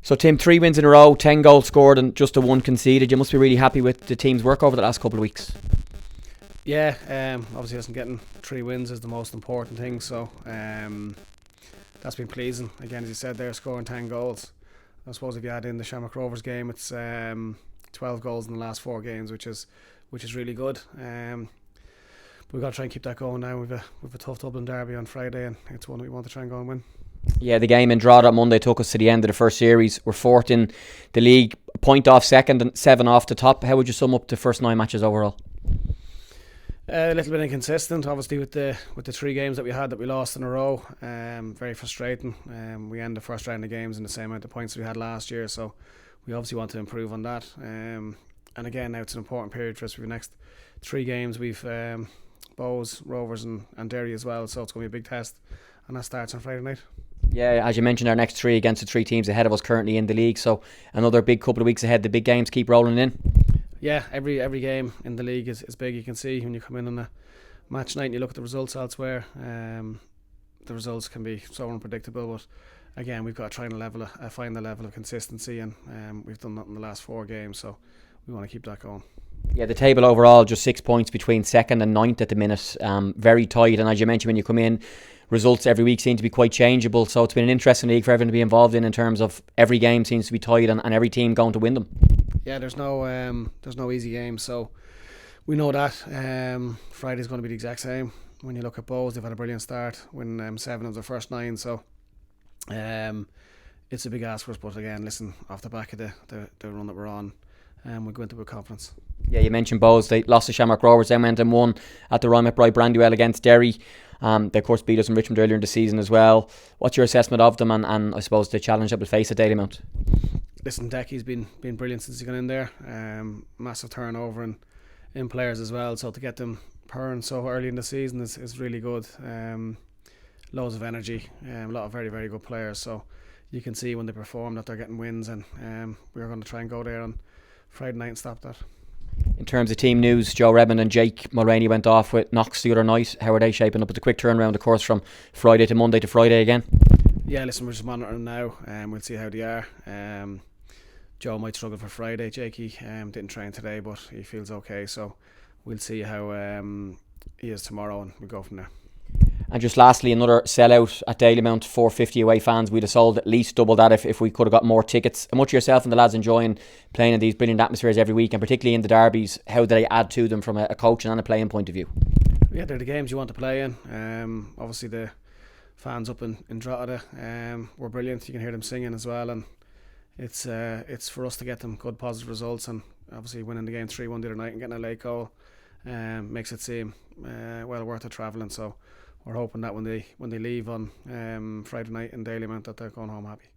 So Tim, 3 wins in a row, 10 goals scored and just a 1 conceded. You must be really happy with the team's work over the last couple of weeks. Yeah, obviously getting 3 wins is the most important thing, so that's been pleasing. Again, as you said, they're scoring 10 goals. I suppose if you add in the 𝗕𝗏𝗃 Rovers game, it's 12 goals in the last 4 games, which is really good. We've got to try and keep that going now. We've a tough Dublin derby on Friday, and it's one that we want to try and go and win. Yeah, the game in Drogheda on Monday took us to the end of the first series. We're 4th in the league, a point off second and 7 off the top. How would you sum up the first 9 matches overall? A little bit inconsistent, obviously, with the 3 games that we had that we lost in a row. Very frustrating. We ended the first round of games in the same amount of points we had last year, so we obviously want to improve on that. And again, now it's an important period for us. For the next 3 games, we've Bohs, Rovers and Derry as well, so it's going to be a big test, and that starts on Friday night. Yeah, as you mentioned, our next 3 against the 3 teams ahead of us currently in the league, so another big couple of weeks ahead. The big games keep rolling in. Yeah, every game in the league is big. You can see when you come in on a match night and you look at the results elsewhere, the results can be so unpredictable, but again, we've got to try and find the level of consistency, and we've done that in the last 4 games, so we want to keep that going. Yeah, the table overall just 6 points between 2nd and 9th at the minute, very tight, and as you mentioned, when you come in, results every week seem to be quite changeable, so it's been an interesting league for everyone to be involved in terms of every game seems to be tight and every team going to win them. Yeah, there's no easy game, so we know that. Friday's going to be the exact same. When you look at Bohs, they've had a brilliant start, win 7 of their first 9, so it's a big ask for us, but again, listen, off the back of the run that we're on, we'll go into it with confidence. Yeah, you mentioned Bohs, they lost to 𝗕𝗏𝗃 Rovers, then went and won at the Royal McBride Brandywell against Derry. They of course beat us in Richmond earlier in the season as well. What's your assessment of them and I suppose the challenge that we'll face at Dalymount? Listen, 𝗕ici's been brilliant since he got in there. Massive turnover in players as well, so to get them purring so early in the season is really good. Loads of energy, a lot of very, very good players, so you can see when they perform that they're getting wins, and we're going to try and go there on Friday night and stop that. In terms of team news, Joe Redmond and Jake Mulroney went off with knocks the other night. How are they shaping up? With a quick turnaround, of course, from Friday to Monday to Friday again? Yeah, listen, we're just monitoring now, and we'll see how they are. Joe might struggle for Friday. Jakey didn't train today, but he feels okay, so we'll see how he is tomorrow, and we'll go from there. And just lastly, another sellout at Dalymount, 450 away fans. We'd have sold at least double that if we could have got more tickets. How much yourself and the lads enjoying playing in these brilliant atmospheres every week, and particularly in the derbies? How do they add to them from a coaching and a playing point of view? Yeah, they're the games you want to play in. Obviously the fans up in Drogheda were brilliant. You can hear them singing as well, and it's for us to get them good positive results, and obviously winning the game 3-1 the other night and getting a late goal makes it seem well worth the travelling. So we're hoping that when they leave on Friday night in Dalymount that they're going home happy.